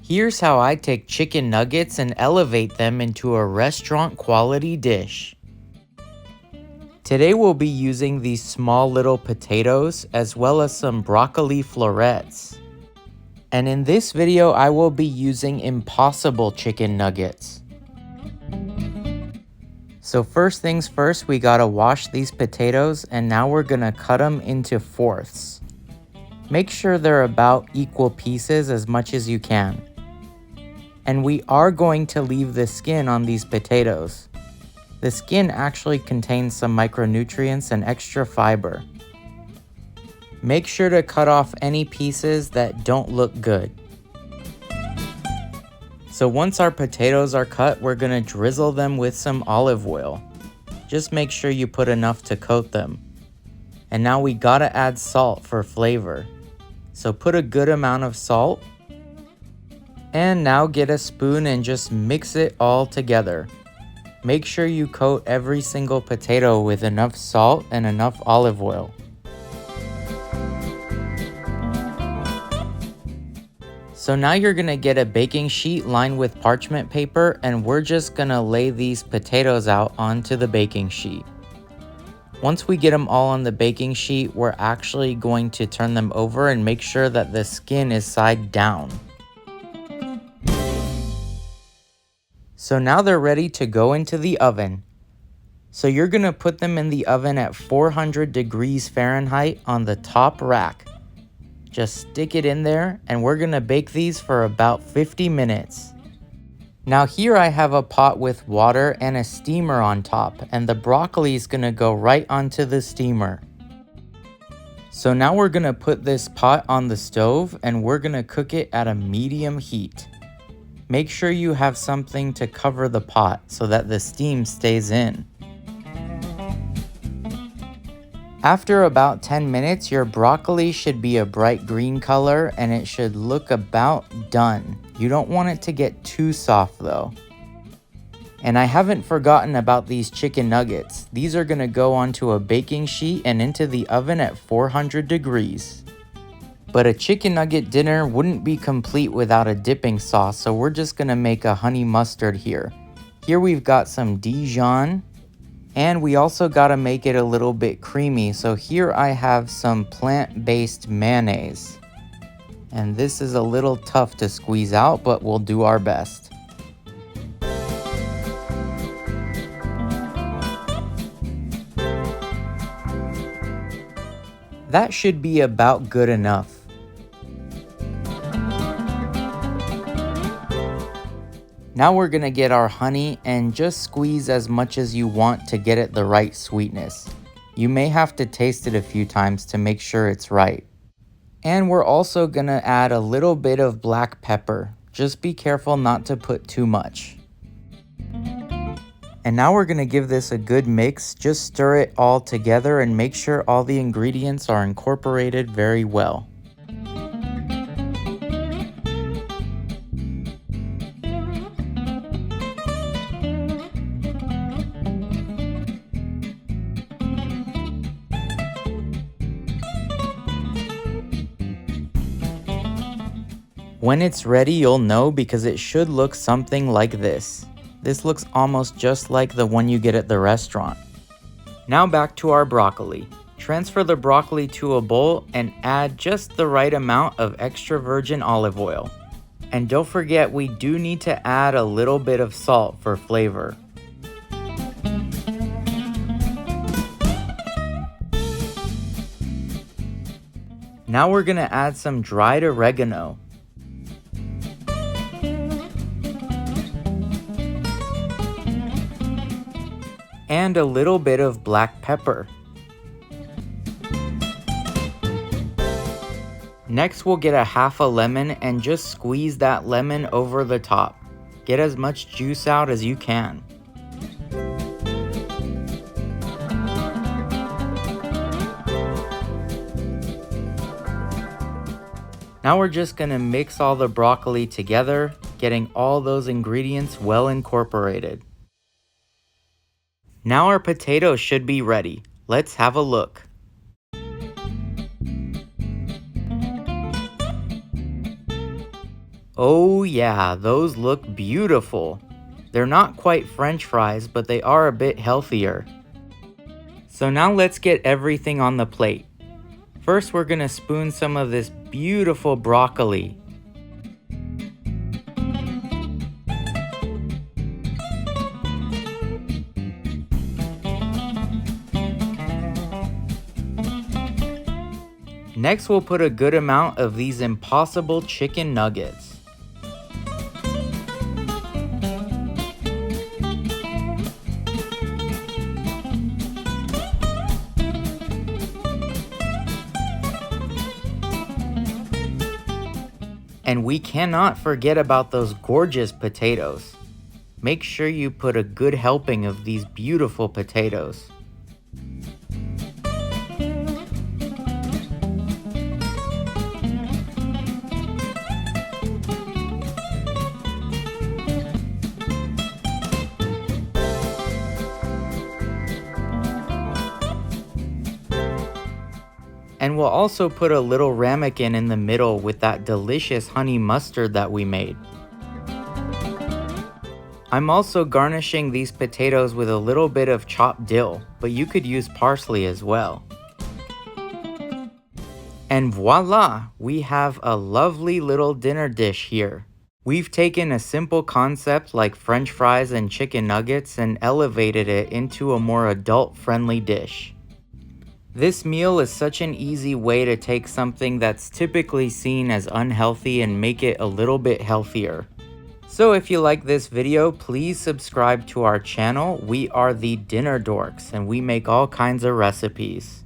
Here's how I take chicken nuggets and elevate them into a restaurant quality dish. Today we'll be using these small little potatoes as well as some broccoli florets. And in this video I will be using impossible chicken nuggets. So first things first, we gotta wash these potatoes and now we're gonna cut them into fourths. Make sure they're about equal pieces as much as you can. And we are going to leave the skin on these potatoes. The skin actually contains some micronutrients and extra fiber. Make sure to cut off any pieces that don't look good. So once our potatoes are cut, we're gonna drizzle them with some olive oil. Just make sure you put enough to coat them. And now we gotta add salt for flavor. So put a good amount of salt. And now get a spoon and just mix it all together. Make sure you coat every single potato with enough salt and enough olive oil. So now you're gonna get a baking sheet lined with parchment paper and we're just gonna lay these potatoes out onto the baking sheet. Once we get them all on the baking sheet, we're actually going to turn them over and make sure that the skin is side down. So now they're ready to go into the oven. So you're gonna put them in the oven at 400 degrees Fahrenheit on the top rack. Just stick it in there and we're gonna bake these for about 50 minutes. Now here I have a pot with water and a steamer on top, and the broccoli is gonna go right onto the steamer. So now we're gonna put this pot on the stove and we're gonna cook it at a medium heat. Make sure you have something to cover the pot so that the steam stays in. After about 10 minutes, your broccoli should be a bright green color and it should look about done. You don't want it to get too soft though. And I haven't forgotten about these chicken nuggets. These are gonna go onto a baking sheet and into the oven at 400 degrees. But a chicken nugget dinner wouldn't be complete without a dipping sauce, so we're just gonna make a honey mustard here. Here we've got some Dijon. And we also gotta make it a little bit creamy, so here I have some plant-based mayonnaise. And this is a little tough to squeeze out, but we'll do our best. That should be about good enough. Now we're gonna get our honey and just squeeze as much as you want to get it the right sweetness. You may have to taste it a few times to make sure it's right. And we're also gonna add a little bit of black pepper. Just be careful not to put too much. And now we're gonna give this a good mix. Just stir it all together and make sure all the ingredients are incorporated very well. When it's ready, you'll know because it should look something like this. This looks almost just like the one you get at the restaurant. Now back to our broccoli. Transfer the broccoli to a bowl and add just the right amount of extra virgin olive oil. And don't forget, we do need to add a little bit of salt for flavor. Now we're gonna add some dried oregano. And a little bit of black pepper. Next we'll get a half a lemon and just squeeze that lemon over the top. Get as much juice out as you can. Now we're just gonna mix all the broccoli together, getting all those ingredients well incorporated. Now our potatoes should be ready. Let's have a look. Oh yeah, those look beautiful. They're not quite French fries, but they are a bit healthier. So now let's get everything on the plate. First, we're gonna spoon some of this beautiful broccoli. Next, we'll put a good amount of these impossible chicken nuggets. And we cannot forget about those gorgeous potatoes. Make sure you put a good helping of these beautiful potatoes. And we'll also put a little ramekin in the middle with that delicious honey mustard that we made. I'm also garnishing these potatoes with a little bit of chopped dill, but you could use parsley as well. And voila, we have a lovely little dinner dish here. We've taken a simple concept like French fries and chicken nuggets and elevated it into a more adult-friendly dish. This meal is such an easy way to take something that's typically seen as unhealthy and make it a little bit healthier. So if you like this video, please subscribe to our channel. We are the Dinner Dorks and we make all kinds of recipes.